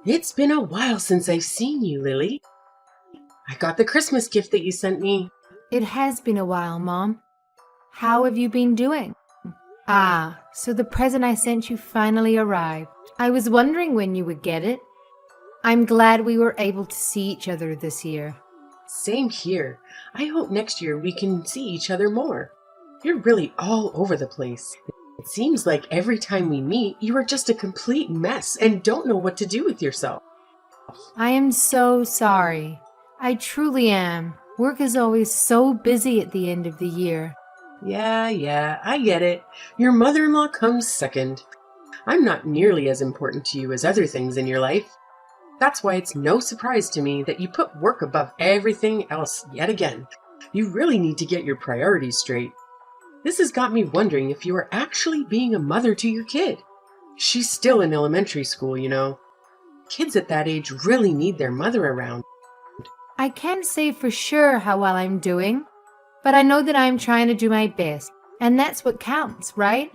It's been a while since I've seen you, Lily. I got the Christmas gift that you sent me. It has been a while, Mom. How have you been doing? Ah, so the present I sent you finally arrived. I was wondering when you would get it. I'm glad we were able to see each other this year. Same here. I hope next year we can see each other more. You're really all over the place. It seems like every time we meet, you are just a complete mess and don't know what to do with yourself. I am so sorry. I truly am. Work is always so busy at the end of the year. Yeah, I get it. Your mother-in-law comes second. I'm not nearly as important to you as other things in your life. That's why it's no surprise to me that you put work above everything else yet again. You really need to get your priorities straight. This has got me wondering if you are actually being a mother to your kid. She's still in elementary school, you know. Kids at that age really need their mother around. I can't say for sure how well I'm doing, but I know that I'm trying to do my best, and that's what counts, right?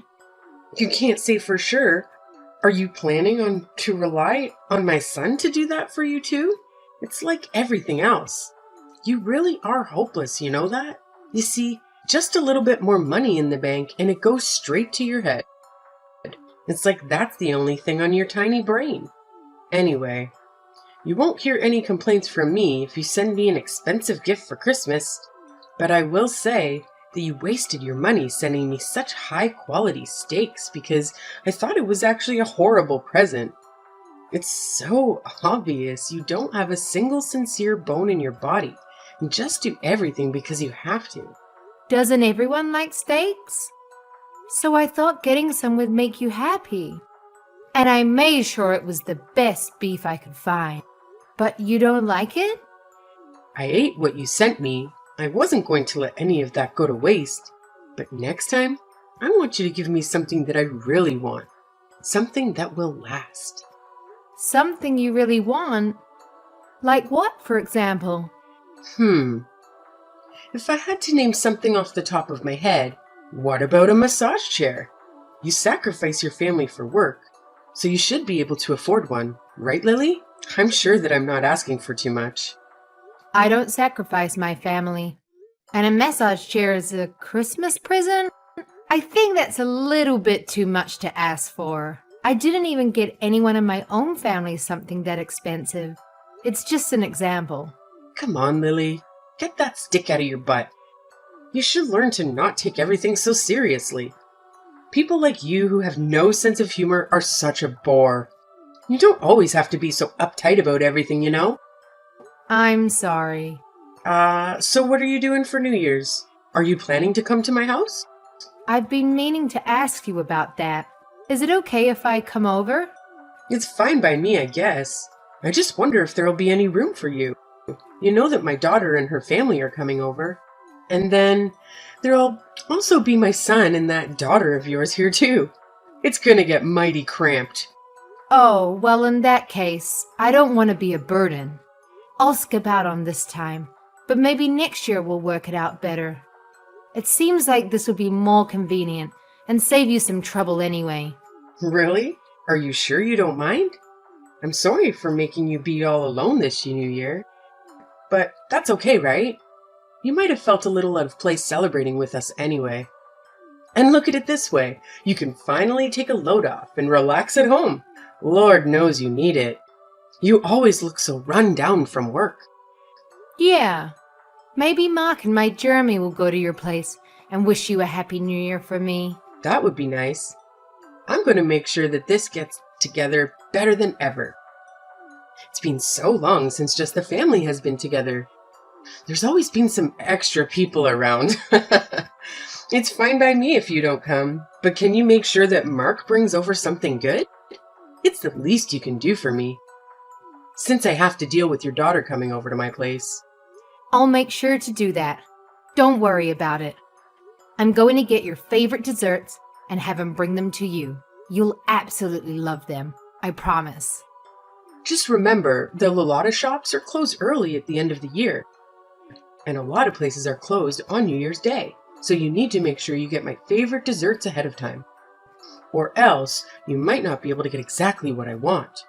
You can't say for sure. Are you planning on to rely on my son to do that for you too? It's like everything else. You really are hopeless, you know that? You see, just a little bit more money in the bank and it goes straight to your head. It's like that's the only thing on your tiny brain. Anyway, you won't hear any complaints from me if you send me an expensive gift for Christmas, but I will say that you wasted your money sending me such high-quality steaks because I thought it was actually a horrible present. It's so obvious you don't have a single sincere bone in your body and just do everything because you have to. Doesn't everyone like steaks? So I thought getting some would make you happy. And I made sure it was the best beef I could find. But you don't like it? I ate what you sent me. I wasn't going to let any of that go to waste. But next time, I want you to give me something that I really want. Something that will last. Something you really want? Like what, for example? If I had to name something off the top of my head, what about a massage chair? You sacrifice your family for work, so you should be able to afford one, right, Lily? I'm sure that I'm not asking for too much. I don't sacrifice my family. And a massage chair is a Christmas present? I think that's a little bit too much to ask for. I didn't even get anyone in my own family something that expensive. It's just an example. Come on, Lily. Get that stick out of your butt. You should learn to not take everything so seriously. People like you who have no sense of humor are such a bore. You don't always have to be so uptight about everything, you know? I'm sorry. So what are you doing for New Year's? Are you planning to come to my house? I've been meaning to ask you about that. Is it okay if I come over? It's fine by me, I guess. I just wonder if there'll be any room for you. You know that my daughter and her family are coming over. And then there'll also be my son and that daughter of yours here too. It's gonna get mighty cramped. Oh, well, in that case, I don't want to be a burden. I'll skip out on this time, but maybe next year we'll work it out better. It seems like this would be more convenient and save you some trouble anyway. Really? Are you sure you don't mind? I'm sorry for making you be all alone this New Year. But that's okay, right? You might have felt a little out of place celebrating with us anyway. And look at it this way. You can finally take a load off and relax at home. Lord knows you need it. You always look so run down from work. Yeah. Maybe Mark and my Jeremy will go to your place and wish you a Happy New Year for me. That would be nice. I'm going to make sure that this gets together better than ever. It's been so long since just the family has been together. There's always been some extra people around. It's fine by me if you don't come, but can you make sure that Mark brings over something good? It's the least you can do for me, since I have to deal with your daughter coming over to my place. I'll make sure to do that. Don't worry about it. I'm going to get your favorite desserts and have him bring them to you. You'll absolutely love them. I promise. Just remember, the Lolata shops are closed early at the end of the year, and a lot of places are closed on New Year's Day, so you need to make sure you get my favorite desserts ahead of time. Or else, you might not be able to get exactly what I want.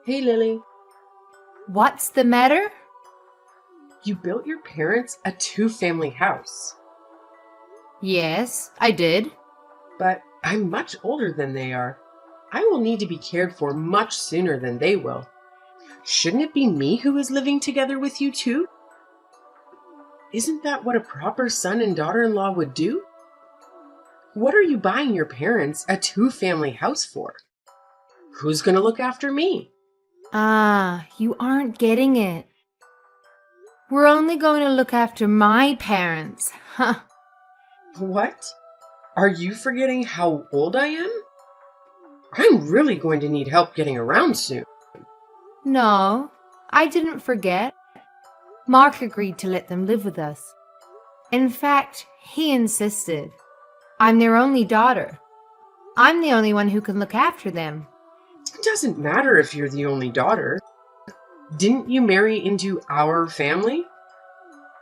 Hey, Lily. What's the matter? You built your parents a two-family house, Yes, I did. but I'm much older than they are. I will need to be cared for much sooner than they will. Shouldn't it be me who is living together with you too? Isn't that what a proper son and daughter-in-law would do? What are you buying your parents a two-family house for? Who's going to look after me? Ah, you aren't getting it. We're only going to look after my parents. Huh. What? Are you forgetting how old I am? I'm really going to need help getting around soon. No, I didn't forget. Mark agreed to let them live with us. In fact, he insisted. I'm their only daughter. I'm the only one who can look after them. It doesn't matter if you're the only daughter. Didn't you marry into our family?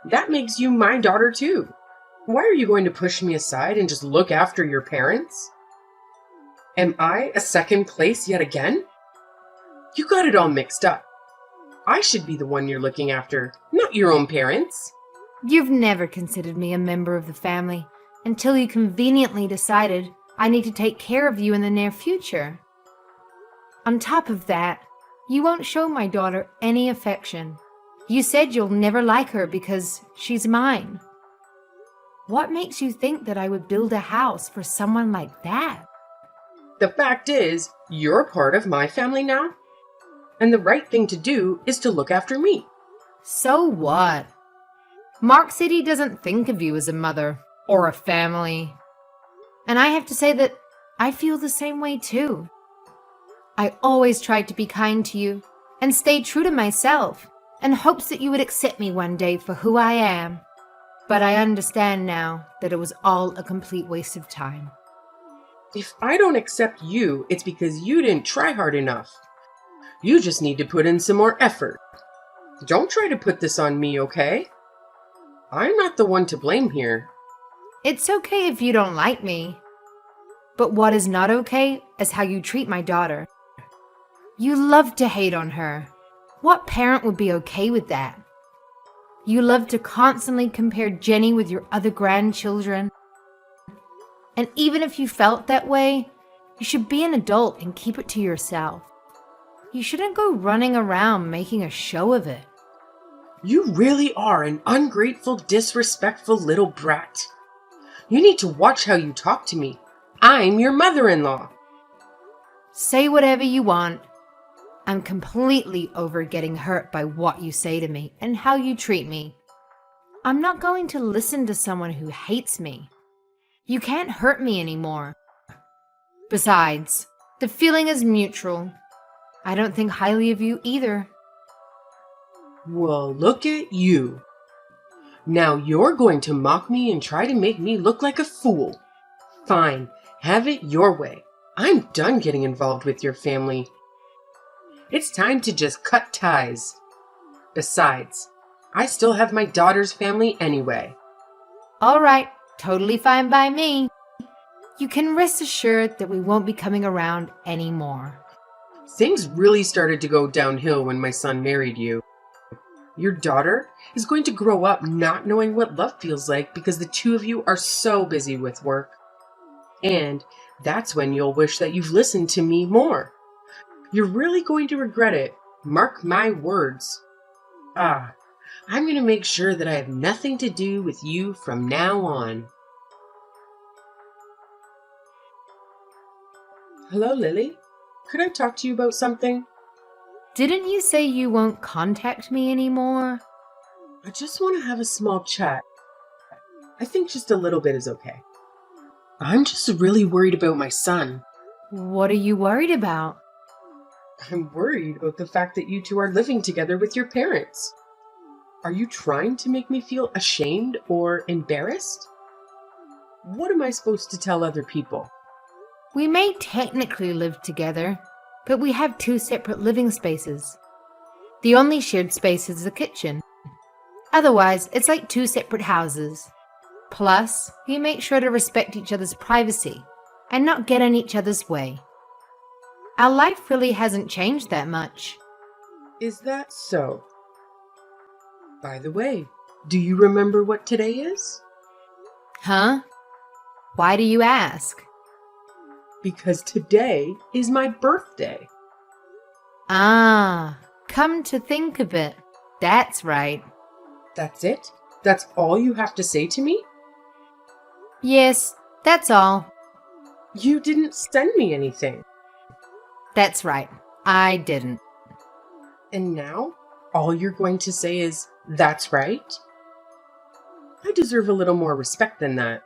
That makes you my daughter too. Why are you going to push me aside and just look after your parents? Am I a second place yet again? You got it all mixed up. I should be the one you're looking after, not your own parents. You've never considered me a member of the family until you conveniently decided I need to take care of you in the near future. On top of that, you won't show my daughter any affection. You said you'll never like her because she's mine. What makes you think that I would build a house for someone like that? The fact is, you're part of my family now, and the right thing to do is to look after me. So what? Mark said he doesn't think of you as a mother or a family. And I have to say that I feel the same way too. I always tried to be kind to you and stay true to myself in hopes that you would accept me one day for who I am. But I understand now that it was all a complete waste of time. If I don't accept you, it's because you didn't try hard enough. You just need to put in some more effort. Don't try to put this on me, okay? I'm not the one to blame here. It's okay if you don't like me. But what is not okay is how you treat my daughter. You love to hate on her. What parent would be okay with that? You love to constantly compare Jenny with your other grandchildren. And even if you felt that way, you should be an adult and keep it to yourself. You shouldn't go running around making a show of it. You really are an ungrateful, disrespectful little brat. You need to watch how you talk to me. I'm your mother-in-law. Say whatever you want. I'm completely over getting hurt by what you say to me and how you treat me. I'm not going to listen to someone who hates me. You can't hurt me anymore. Besides, the feeling is mutual. I don't think highly of you either. Well, look at you. Now you're going to mock me and try to make me look like a fool. Fine, have it your way. I'm done getting involved with your family. It's time to just cut ties. Besides, I still have my daughter's family anyway. All right, totally fine by me. You can rest assured that we won't be coming around anymore. Things really started to go downhill when my son married you. Your daughter is going to grow up not knowing what love feels like because the two of you are so busy with work. And that's when you'll wish that you've listened to me more. You're really going to regret it. Mark my words. I'm going to make sure that I have nothing to do with you from now on. Hello, Lily. Could I talk to you about something? Didn't you say you won't contact me anymore? I just want to have a small chat. I think just a little bit is okay. I'm just really worried about my son. What are you worried about? I'm worried about the fact that you two are living together with your parents. Are you trying to make me feel ashamed or embarrassed? What am I supposed to tell other people? We may technically live together, but we have two separate living spaces. The only shared space is the kitchen. Otherwise, it's like two separate houses. Plus, we make sure to respect each other's privacy and not get in each other's way. Our life really hasn't changed that much. Is that so? By the way, do you remember what today is? Huh? Why do you ask? Because today is my birthday. Ah, come to think of it, that's right. That's it? That's all you have to say to me? Yes, that's all. You didn't send me anything. That's right, I didn't. And now, all you're going to say is, that's right? I deserve a little more respect than that.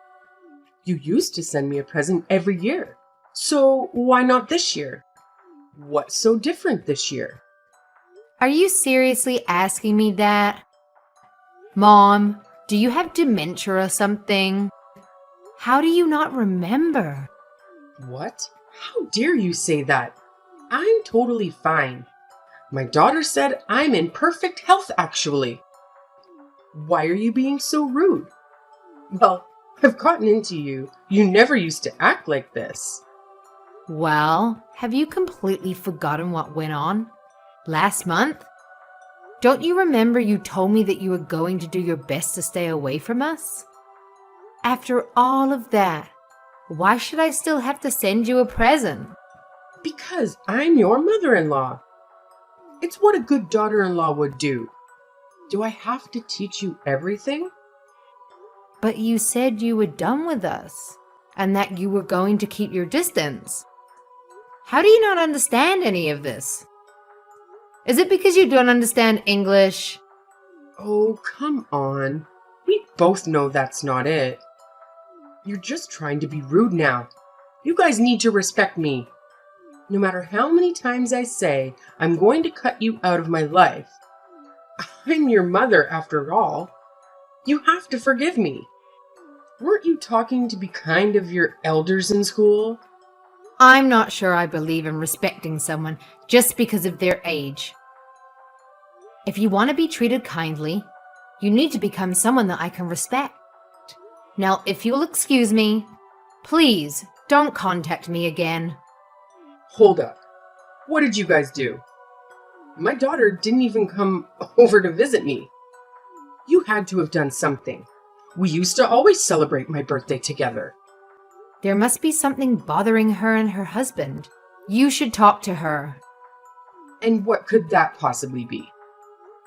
You used to send me a present every year. So why not this year? What's so different this year? Are you seriously asking me that? Mom, do you have dementia or something? How do you not remember? What? How dare you say that? I'm totally fine. My daughter said I'm in perfect health, actually. Why are you being so rude? Well, I've gotten into you. You never used to act like this. Well, have you completely forgotten what went on last month? Don't you remember you told me that you were going to do your best to stay away from us? After all of that, why should I still have to send you a present? Because I'm your mother-in-law. It's what a good daughter-in-law would do. Do I have to teach you everything? But you said you were done with us and that you were going to keep your distance. How do you not understand any of this? Is it because you don't understand English? Oh, come on. We both know that's not it. You're just trying to be rude now. You guys need to respect me. No matter how many times I say I'm going to cut you out of my life, I'm your mother after all. You have to forgive me. Weren't you talking to be kind of your elders in school? I'm not sure I believe in respecting someone just because of their age. If you want to be treated kindly, you need to become someone that I can respect. Now, if you'll excuse me, please don't contact me again. Hold up. What did you guys do? My daughter didn't even come over to visit me. You had to have done something. We used to always celebrate my birthday together. There must be something bothering her and her husband. You should talk to her. And what could that possibly be?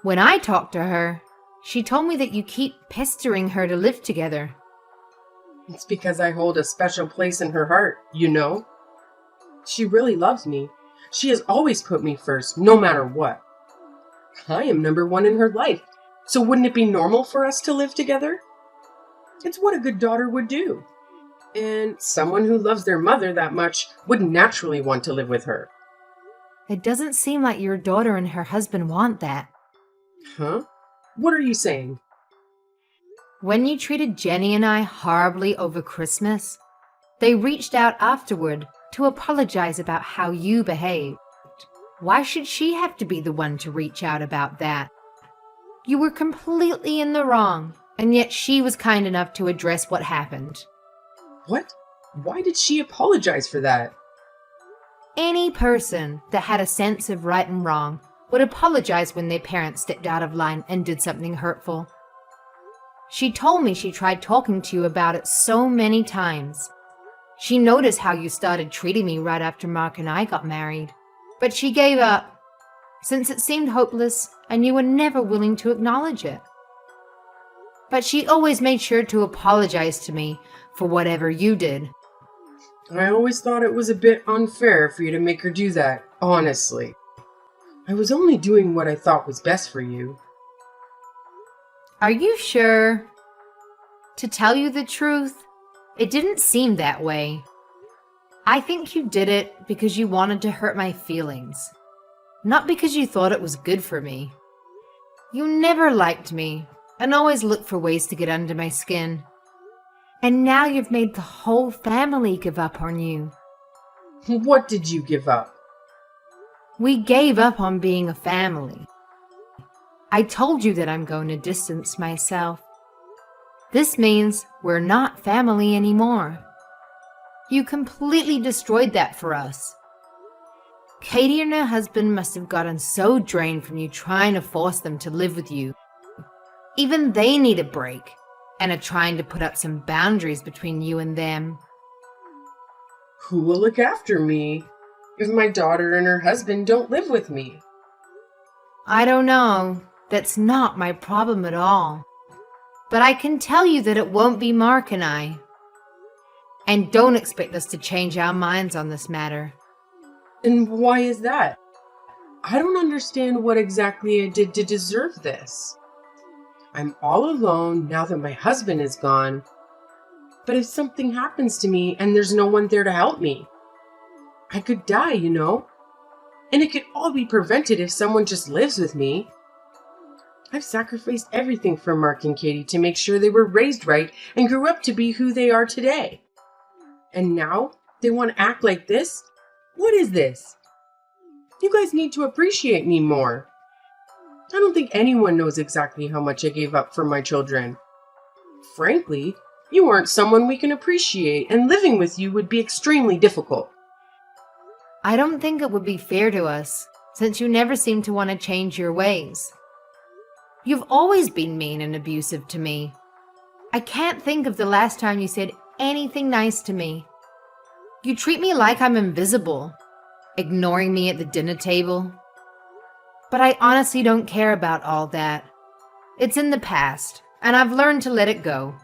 When I talked to her, she told me that you keep pestering her to live together. It's because I hold a special place in her heart, you know? She really loves me. She has always put me first, no matter what. I am number one in her life, so wouldn't it be normal for us to live together? It's what a good daughter would do. And someone who loves their mother that much would naturally want to live with her. It doesn't seem like your daughter and her husband want that. Huh? What are you saying? When you treated Jenny and I horribly over Christmas, they reached out afterward to apologize about how you behaved. Why should she have to be the one to reach out about that? You were completely in the wrong, and yet she was kind enough to address what happened. What? Why did she apologize for that? Any person that had a sense of right and wrong would apologize when their parents stepped out of line and did something hurtful. She told me she tried talking to you about it so many times. She noticed how you started treating me right after Mark and I got married, but she gave up, since it seemed hopeless and you were never willing to acknowledge it. But she always made sure to apologize to me for whatever you did. I always thought it was a bit unfair for you to make her do that, honestly. I was only doing what I thought was best for you. Are you sure? To tell you the truth, it didn't seem that way. I think you did it because you wanted to hurt my feelings, not because you thought it was good for me. You never liked me and always looked for ways to get under my skin. And now you've made the whole family give up on you. What did you give up? We gave up on being a family. I told you that I'm going to distance myself. This means we're not family anymore. You completely destroyed that for us. Katie and her husband must have gotten so drained from you trying to force them to live with you. Even they need a break and are trying to put up some boundaries between you and them. Who will look after me if my daughter and her husband don't live with me? I don't know. That's not my problem at all. But I can tell you that it won't be Mark and I. And don't expect us to change our minds on this matter. And why is that? I don't understand what exactly I did to deserve this. I'm all alone now that my husband is gone. But if something happens to me and there's no one there to help me, I could die, you know? And it could all be prevented if someone just lives with me. I've sacrificed everything for Mark and Katie to make sure they were raised right and grew up to be who they are today. And now they want to act like this? What is this? You guys need to appreciate me more. I don't think anyone knows exactly how much I gave up for my children. Frankly, you aren't someone we can appreciate, and living with you would be extremely difficult. I don't think it would be fair to us, since you never seem to want to change your ways. You've always been mean and abusive to me. I can't think of the last time you said anything nice to me. You treat me like I'm invisible, ignoring me at the dinner table. But I honestly don't care about all that. It's in the past, and I've learned to let it go.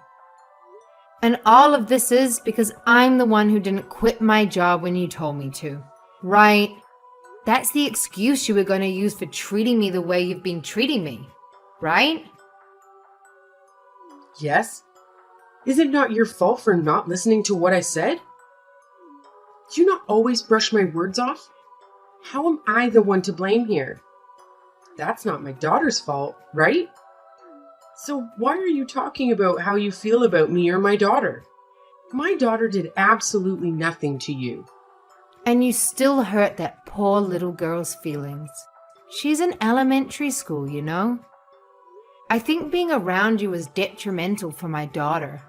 And all of this is because I'm the one who didn't quit my job when you told me to. Right? That's the excuse you were going to use for treating me the way you've been treating me. Right? Yes? Is it not your fault for not listening to what I said? Do you not always brush my words off? How am I the one to blame here? That's not my daughter's fault, right? So why are you talking about how you feel about me or my daughter? My daughter did absolutely nothing to you. And you still hurt that poor little girl's feelings. She's in elementary school, you know? I think being around you is detrimental for my daughter.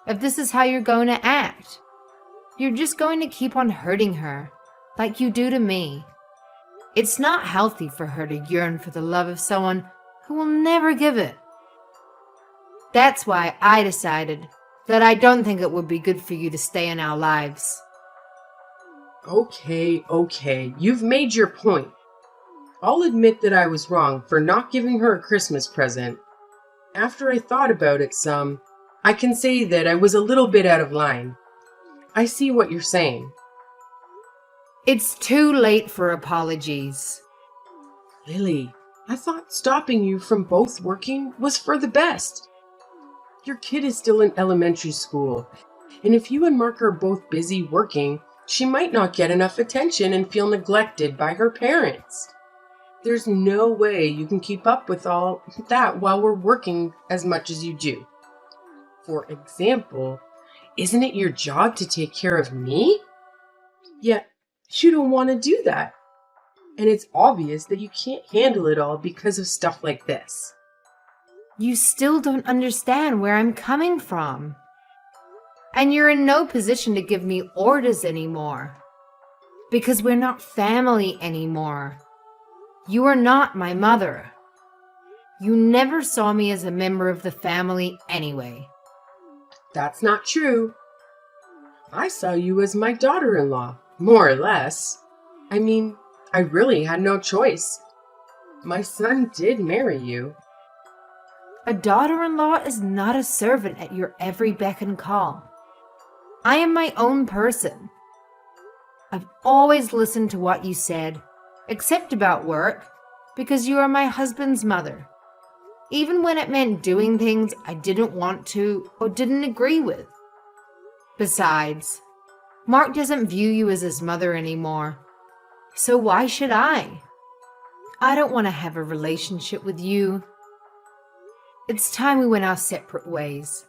If this is how you're going to act, you're just going to keep on hurting her, like you do to me. It's not healthy for her to yearn for the love of someone who will never give it. That's why I decided that I don't think it would be good for you to stay in our lives. Okay, you've made your point. I'll admit that I was wrong for not giving her a Christmas present. After I thought about it some, I can say that I was a little bit out of line. I see what you're saying. It's too late for apologies. Lily, I thought stopping you from both working was for the best. Your kid is still in elementary school, and if you and Mark are both busy working, she might not get enough attention and feel neglected by her parents. There's no way you can keep up with all that while we're working as much as you do. For example, isn't it your job to take care of me? Yet, you don't want to do that. And it's obvious that you can't handle it all because of stuff like this. You still don't understand where I'm coming from. And you're in no position to give me orders anymore. Because we're not family anymore. You are not my mother. You never saw me as a member of the family anyway. That's not true. I saw you as my daughter-in-law, more or less. I mean, I really had no choice. My son did marry you. A daughter-in-law is not a servant at your every beck and call. I am my own person. I've always listened to what you said, except about work, because you are my husband's mother. Even when it meant doing things I didn't want to or didn't agree with. Besides, Mark doesn't view you as his mother anymore. So why should I? I don't want to have a relationship with you. It's time we went our separate ways.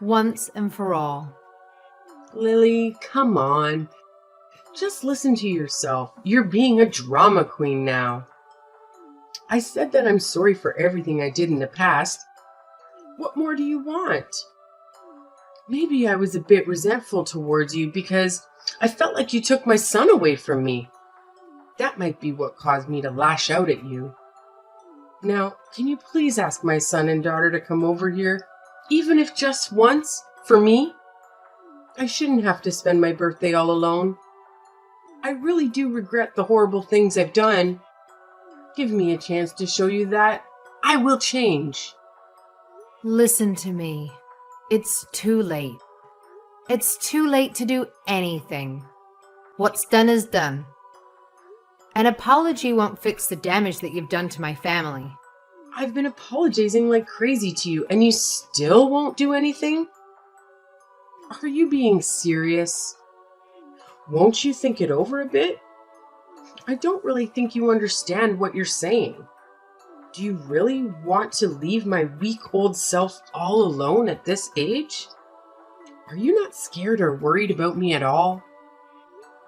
Once and for all. Lily, come on. Just listen to yourself. You're being a drama queen now. I said that I'm sorry for everything I did in the past. What more do you want? Maybe I was a bit resentful towards you because I felt like you took my son away from me. That might be what caused me to lash out at you. Now, can you please ask my son and daughter to come over here, even if just once, for me? I shouldn't have to spend my birthday all alone. I really do regret the horrible things I've done. Give me a chance to show you that I will change. Listen to me. It's too late. It's too late to do anything. What's done is done. An apology won't fix the damage that you've done to my family. I've been apologizing like crazy to you, and you still won't do anything? Are you being serious? Won't you think it over a bit? I don't really think you understand what you're saying. Do you really want to leave my weak old self all alone at this age? Are you not scared or worried about me at all?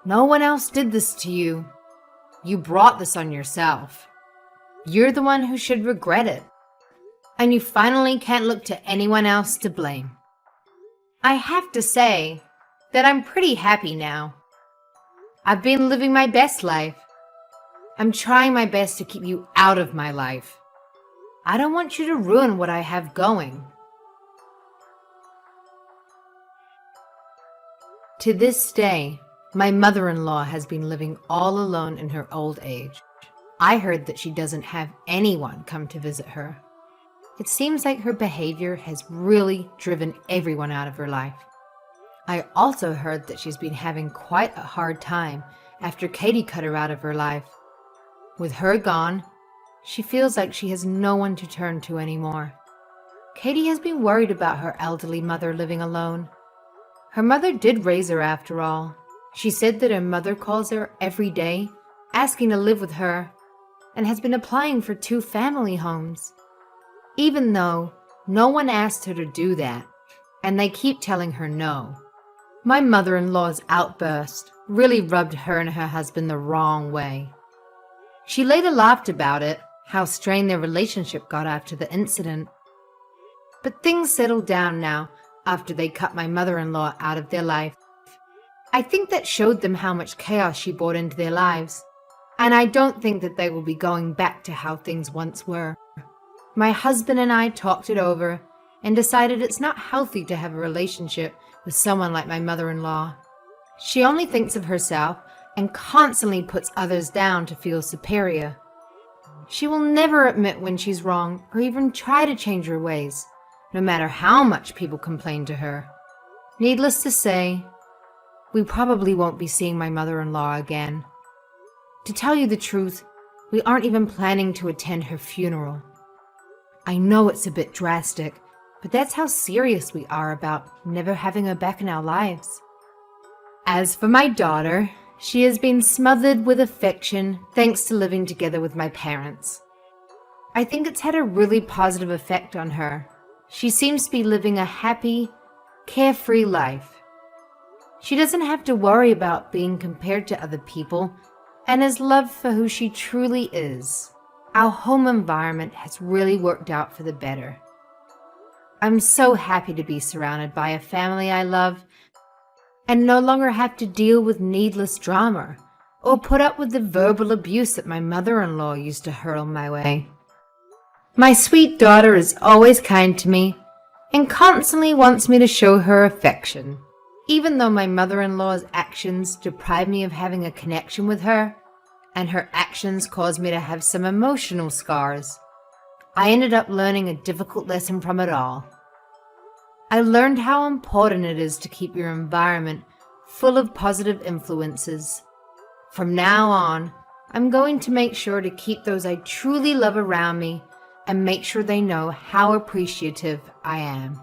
No one else did this to you. You brought this on yourself. You're the one who should regret it. And you finally can't look to anyone else to blame. I have to say that I'm pretty happy now. I've been living my best life. I'm trying my best to keep you out of my life. I don't want you to ruin what I have going. To this day, my mother-in-law has been living all alone in her old age. I heard that she doesn't have anyone come to visit her. It seems like her behavior has really driven everyone out of her life. I also heard that she's been having quite a hard time after Katie cut her out of her life. With her gone, she feels like she has no one to turn to anymore. Katie has been worried about her elderly mother living alone. Her mother did raise her after all. She said that her mother calls her every day, asking to live with her, and has been applying for 2 family homes. Even though no one asked her to do that, and they keep telling her no. My mother-in-law's outburst really rubbed her and her husband the wrong way. She later laughed about it, how strained their relationship got after the incident. But things settled down now after they cut my mother-in-law out of their life. I think that showed them how much chaos she brought into their lives, and I don't think that they will be going back to how things once were. My husband and I talked it over and decided it's not healthy to have a relationship with someone like my mother-in-law. She only thinks of herself and constantly puts others down to feel superior. She will never admit when she's wrong or even try to change her ways, no matter how much people complain to her. Needless to say, we probably won't be seeing my mother-in-law again. To tell you the truth, we aren't even planning to attend her funeral. I know it's a bit drastic, but that's how serious we are about never having her back in our lives. As for my daughter, she has been smothered with affection thanks to living together with my parents. I think it's had a really positive effect on her. She seems to be living a happy, carefree life. She doesn't have to worry about being compared to other people and is loved for who she truly is. Our home environment has really worked out for the better. I'm so happy to be surrounded by a family I love and no longer have to deal with needless drama or put up with the verbal abuse that my mother-in-law used to hurl my way. My sweet daughter is always kind to me and constantly wants me to show her affection. Even though my mother-in-law's actions deprive me of having a connection with her, and her actions caused me to have some emotional scars, I ended up learning a difficult lesson from it all. I learned how important it is to keep your environment full of positive influences. From now on, I'm going to make sure to keep those I truly love around me and make sure they know how appreciative I am.